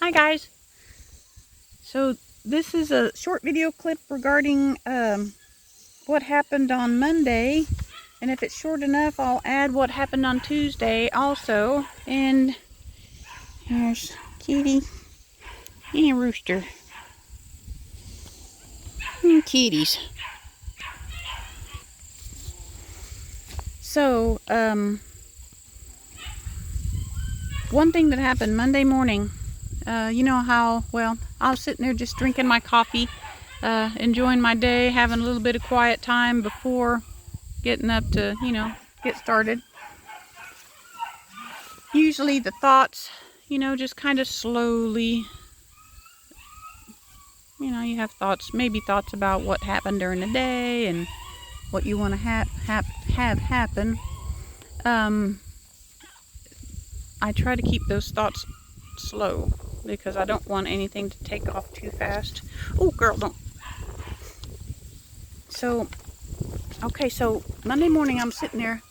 Hi guys. So this is a short video clip regarding what happened on Monday, and if it's short enough I'll add what happened on Tuesday also. And here's Kitty and Rooster and kitties. So one thing that happened Monday morning, you know how, well, I was sitting there just drinking my coffee, enjoying my day, having a little bit of quiet time before getting up to, get started. Usually the thoughts, just kind of slowly, you have thoughts, maybe thoughts about what happened during the day and what you want to have happen. I try to keep those thoughts slow because I don't want anything to take off too fast. Oh, girl, don't. So, okay, so Monday morning I'm sitting there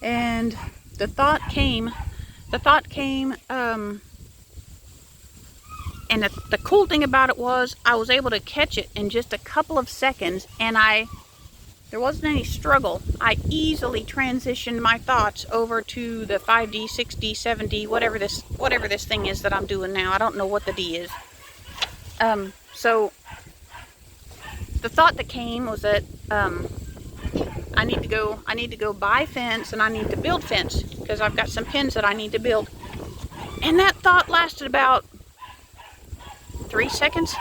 and the thought came, and the cool thing about it was I was able to catch it in just a couple of seconds, and there wasn't any struggle. I easily transitioned my thoughts over to the 5D, 6D, 7D, whatever this thing is that I'm doing now. I don't know what the D is. So the thought that came was that I need to go buy fence, and I need to build fence because I've got some pins that I need to build. And that thought lasted about 3 seconds.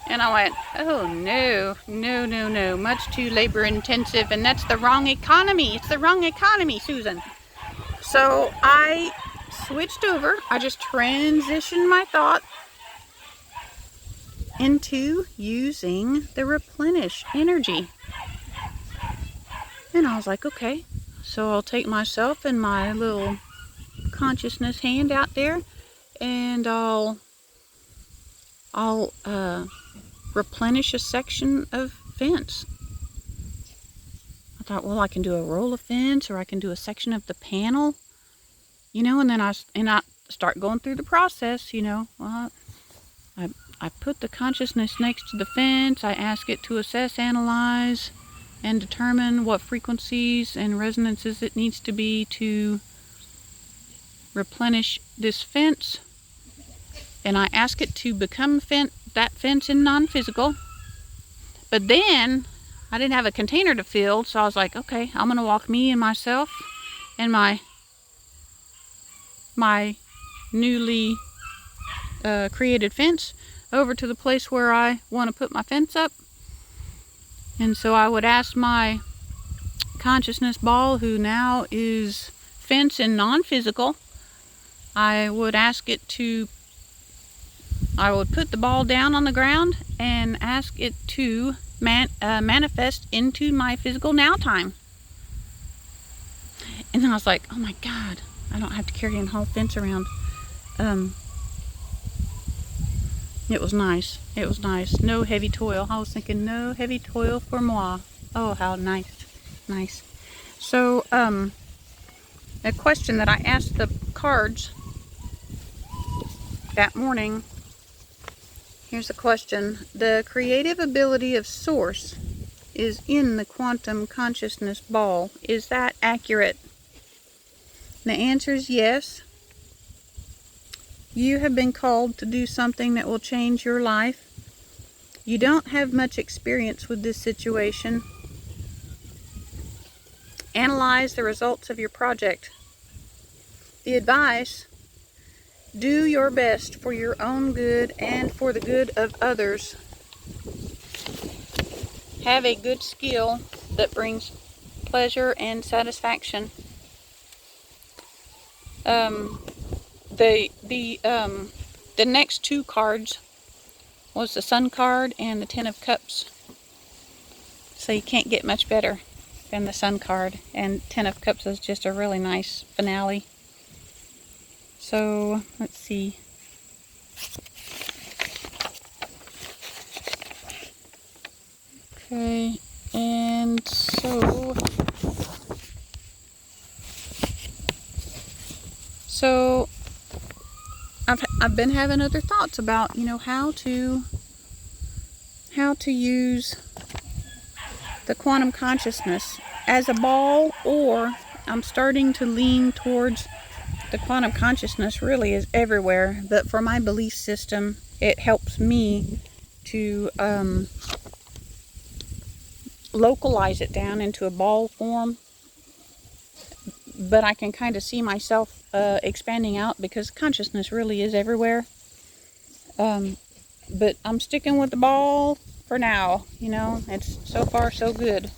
And I went, oh no, much too labor intensive, and that's the wrong economy. It's the wrong economy, Susan. So I switched over. I just transitioned my thought into using the replenish energy. And I was like, okay, so I'll take myself and my little consciousness hand out there, and I'll replenish a section of fence. I thought, well, I can do a roll of fence, or I can do a section of the panel, and then I start going through the process. Well, I put the consciousness next to the fence. I ask it to assess, analyze, and determine what frequencies and resonances it needs to be to replenish this fence. And I ask it to become that fence in non-physical. But then I didn't have a container to fill, so I was like, okay, I'm gonna walk me and myself and my newly created fence over to the place where I want to put my fence up. And so I would ask my consciousness ball, who now is fence in non-physical, I would put the ball down on the ground and ask it to manifest into my physical now time. And then I was like, oh my God, I don't have to carry a whole fence around. It was nice. It was nice. No heavy toil. I was thinking, no heavy toil for moi. Oh, how nice. Nice. So, a question that I asked the cards that morning. Here's the question. The creative ability of Source is in the quantum consciousness ball. Is that accurate? The answer is yes. You have been called to do something that will change your life. You don't have much experience with this situation. Analyze the results of your project. The advice: do your best for your own good and for the good of others. Have a good skill that brings pleasure and satisfaction. The next two cards was the Sun card and the Ten of Cups. So you can't get much better than the Sun card, and Ten of Cups is just a really nice finale. So let's see. Okay, and so I've been having other thoughts about, you know, how to use the quantum consciousness as a ball, or I'm starting to lean towards the quantum consciousness really is everywhere, but for my belief system, it helps me to localize it down into a ball form. But I can kind of see myself expanding out, because consciousness really is everywhere. But I'm sticking with the ball for now, you know. It's so far so good.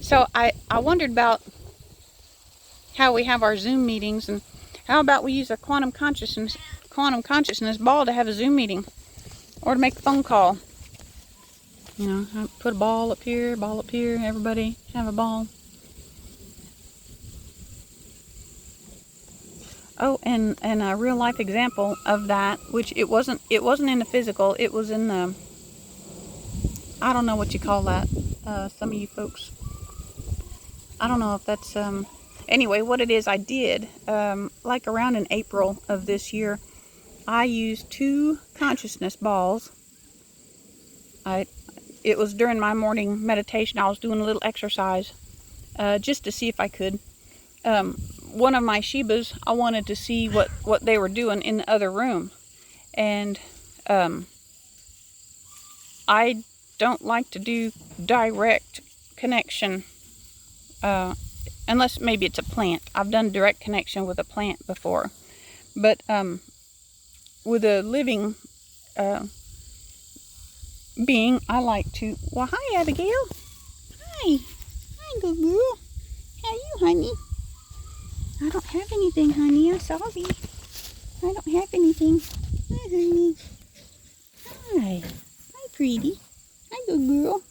So I wondered about how we have our Zoom meetings, and how about we use a quantum consciousness ball to have a Zoom meeting, or to make a phone call. You know, put a ball up here, everybody have a ball. Oh, and a real life example of that, which it wasn't in the physical, it was in the, I don't know what you call that, some of you folks, I don't know if that's, anyway, what it is, I did, like around in April of this year, I used 2 consciousness balls. It was during my morning meditation. I was doing a little exercise, just to see if I could. One of my Shibas, I wanted to see what they were doing in the other room. And I don't like to do direct connection, unless maybe it's a plant. I've done direct connection with a plant before. But with a living being, I like to... Well, hi, Abigail. Hi. Hi, good girl. How you, honey? I don't have anything, honey. I'm sorry. I don't have anything. Hi, honey. Hi. Hi, pretty. Hi, good girl.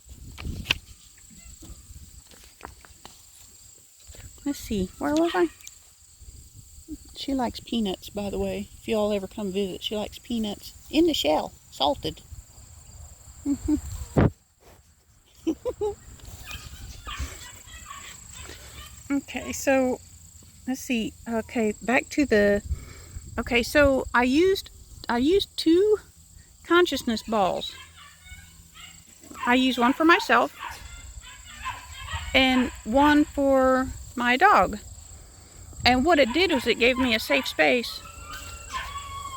Let's see. Where was I? She likes peanuts, by the way. If y'all ever come visit, she likes peanuts. In the shell. Salted. Okay, so let's see. Okay, back to the... Okay, so I used 2 consciousness balls. I used one for myself and one for my dog. And what it did was it gave me a safe space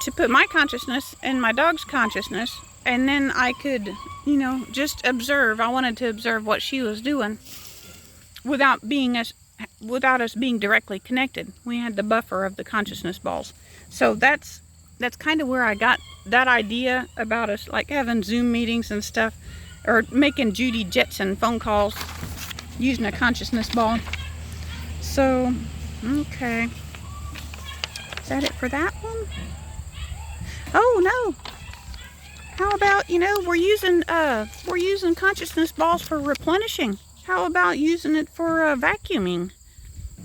to put my consciousness and my dog's consciousness, and then I could, you know, just observe. I wanted to observe what she was doing without us being directly connected. We had the buffer of the consciousness balls. So that's kind of where I got that idea about us like having Zoom meetings and stuff, or making Judy Jetson phone calls using a consciousness ball. So, okay. Is that it for that one? Oh no. How about, you know, we're using consciousness balls for replenishing. How about using it for vacuuming?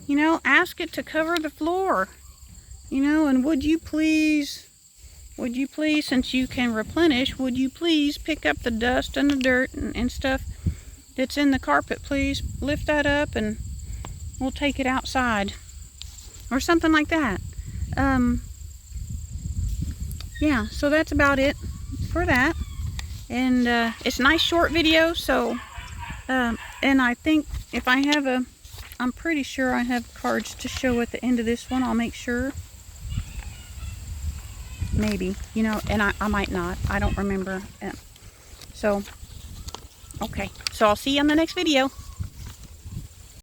You know, ask it to cover the floor. You know, and would you please, since you can replenish, would you please pick up the dust and the dirt and stuff that's in the carpet, please? Lift that up and we'll take it outside. Or something like that. Yeah, so that's about it for that. And it's a nice short video, so and I think if I have I'm pretty sure I have cards to show at the end of this one. I'll make sure. Maybe, you know, and I might not. I don't remember. So, okay. So I'll see you on the next video.